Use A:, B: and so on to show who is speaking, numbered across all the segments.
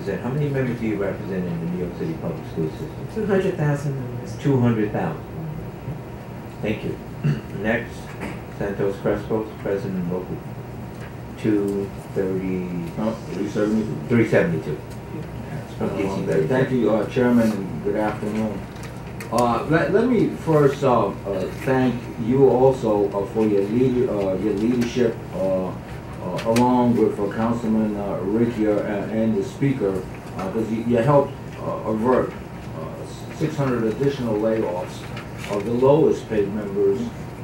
A: represent, how many members do you represent in the New York City Public School System?
B: 200,000 members.
A: 200,000. Thank you. Next, Santos Crespo, President Local 372. 372. From DC.
C: Thank you, Chairman, and good afternoon. Let me first thank you also for your leadership, along with Councilman Riccia and the Speaker, because you helped avert 600 additional layoffs of the lowest paid members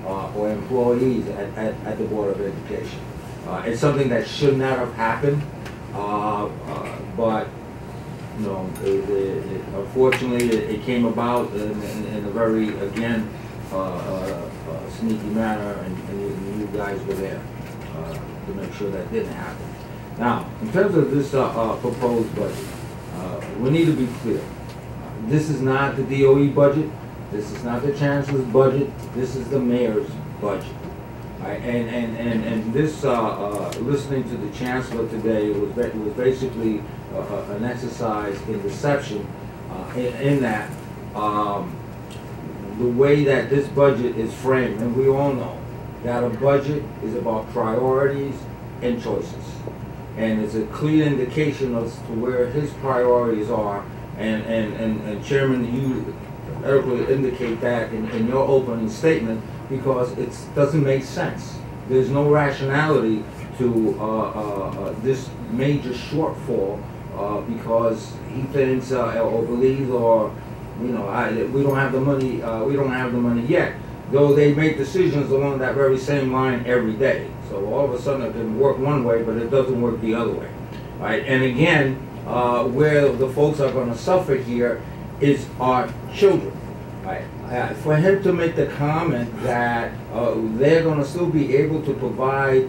C: or employees at the Board of Education. It's something that should not have happened, but you know, unfortunately, it came about in a very, again, sneaky manner, and you guys were there to make sure that didn't happen. Now, in terms of this proposed budget, we need to be clear. This is not the DOE budget. This is not the Chancellor's budget. This is the Mayor's budget. And this, listening to the Chancellor today, was basically an exercise in deception, in that the way that this budget is framed, and we all know that a budget is about priorities and choices. And it's a clear indication as to where his priorities are, and Chairman, you eloquently indicate that in your opening statement, because it doesn't make sense. There's no rationality to this major shortfall, because he thinks or believes, or we don't have the money. We don't have the money yet. Though they make decisions along that very same line every day. So all of a sudden it can work one way, but it doesn't work the other way, right? And again, where the folks are going to suffer here is our children. Right. For him to make the comment that they're going to still be able to provide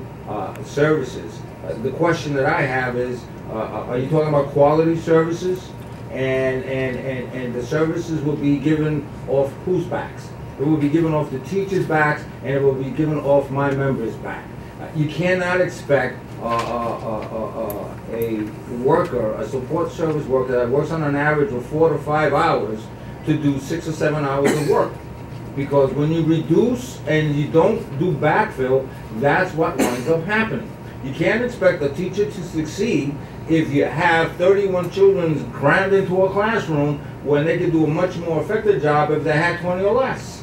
C: services, the question that I have is, are you talking about quality services? And the services will be given off whose backs? It will be given off the teachers' backs, and it will be given off my members' back. You cannot expect a worker, a support service worker that works on an average of 4 to 5 hours to do 6 or 7 hours of work. Because when you reduce and you don't do backfill, that's what winds up happening. You can't expect a teacher to succeed if you have 31 children crammed into a classroom when they could do a much more effective job if they had 20 or less.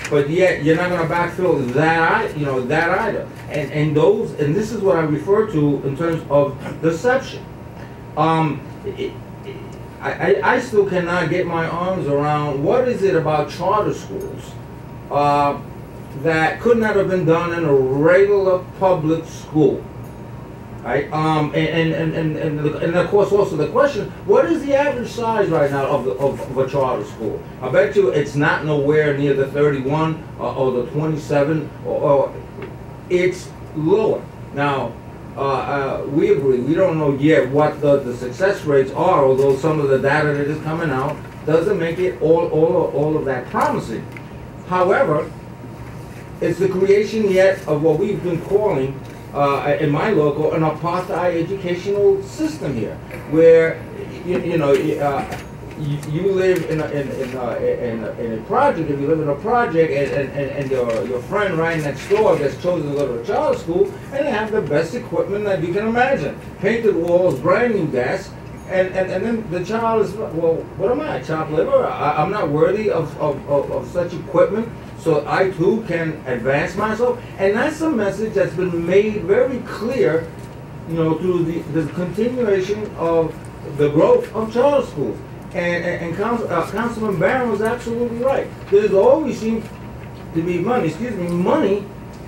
C: But yet you're not going to backfill that, that either. And this is what I refer to in terms of deception. I still cannot get my arms around what is it about charter schools that could not have been done in a regular public school, right? And of course also the question: what is the average size right now of a charter school? I bet you it's not nowhere near the 31 or the 27, or it's lower. Now, we agree. We don't know yet what the success rates are, although some of the data that is coming out doesn't make it all of that promising. However, it's the creation yet of what we've been calling, in my local, an apartheid educational system here, where you live in a project. If you live in a project, and your friend right next door gets chosen to go to a charter school, and they have the best equipment that you can imagine, painted walls, brand new desks, and then the child is, well, what am I, chopped liver? I'm not worthy of such equipment, so I too can advance myself. And that's a message that's been made very clear, through the continuation of the growth of charter schools. And Councilman Barron was absolutely right. There's always seemed to be money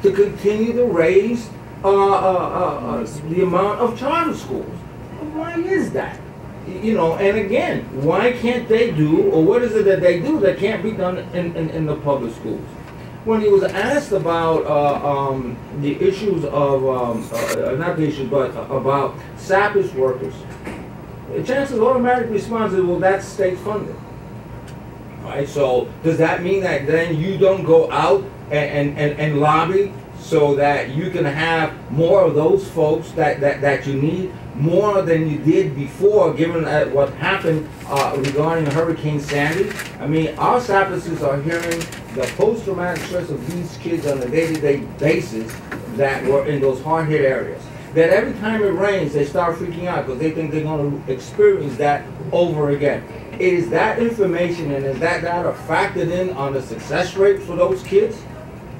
C: to continue to raise the amount of charter schools. Why is that? And again, why can't they do, or what is it that they do that can't be done in the public schools? When he was asked about the issues of, not the issues, but about SAPIS workers, the Chancellor's automatic response is, well, that's state funded. Right? So does that mean that then you don't go out and lobby so that you can have more of those folks that you need, more than you did before, given what happened regarding Hurricane Sandy. I mean, our Sappers are hearing the post-traumatic stress of these kids on a day-to-day basis that were in those hard-hit areas. That every time it rains, they start freaking out because they think they're going to experience that over again. Is that information and is that data factored in on the success rate for those kids?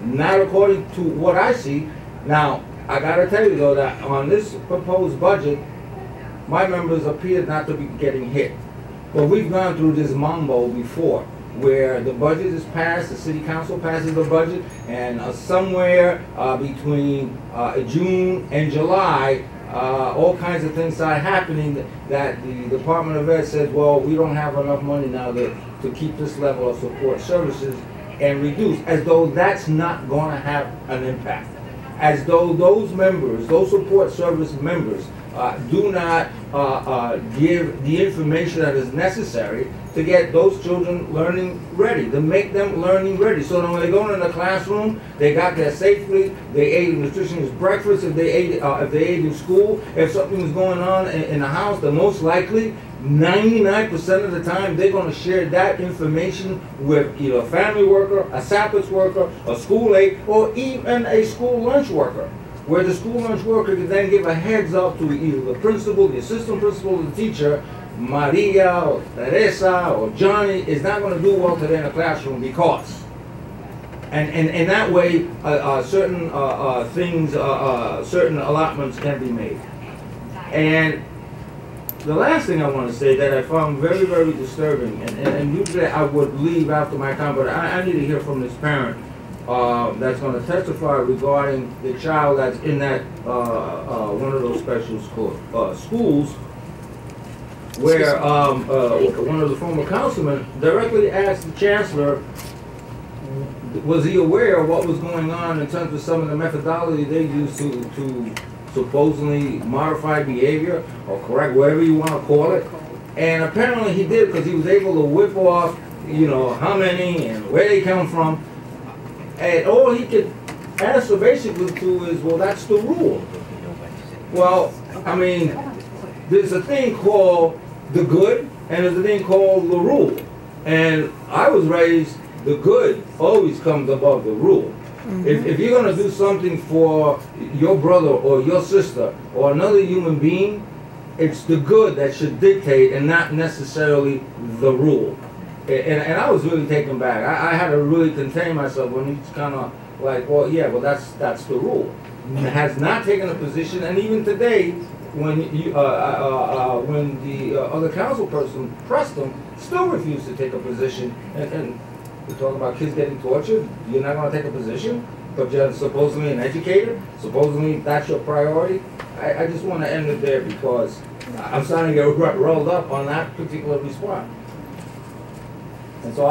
C: Not according to what I see. Now, I gotta tell you though that on this proposed budget, my members appear not to be getting hit. But we've gone through this mambo before, where the budget is passed, the city council passes the budget, and somewhere between June and July, all kinds of things start happening that the Department of Ed says, well, we don't have enough money now to keep this level of support services, and reduce, as though that's not going to have an impact. As though those members, those support service members, do not give the information that is necessary to get those children learning ready, to make them learning ready. So that when they go in the classroom, they got there safely, they ate a nutritious breakfast, if they ate in school, if something was going on in the house, then most likely 99% of the time, they're going to share that information with either a family worker, a SAPS worker, a school aide, or even a school lunch worker, where the school lunch worker can then give a heads up to either the principal, the assistant principal, the teacher, Maria, or Teresa, or Johnny is not going to do well today in the classroom because. And that way, certain things, certain allotments can be made. And the last thing I want to say that I found very, very disturbing, and usually I would leave after my comment, but I need to hear from this parent that's going to testify regarding the child that's in that one of those special schools, where one of the former councilmen directly asked the chancellor, was he aware of what was going on in terms of some of the methodology they used to supposedly modify behavior or correct, whatever you want to call it. And apparently he did, because he was able to whip off, you know, how many and where they come from. And all he could answer basically to is, well, that's the rule. Well, I mean, there's a thing called the good and there's a thing called the rule. And I was raised, the good always comes above the rule. If you're going to do something for your brother or your sister or another human being, it's the good that should dictate and not necessarily the rule. And I was really taken back. I had to really contain myself when he's kind of like, well, yeah, well, that's the rule. Has not taken a position, and even today, when when the other council person pressed him, still refused to take a position. And we're talking about kids getting tortured. You're not going to take a position, but you're supposedly an educator. Supposedly that's your priority. I just want to end it there because I'm starting to get rolled up on that particular response. And so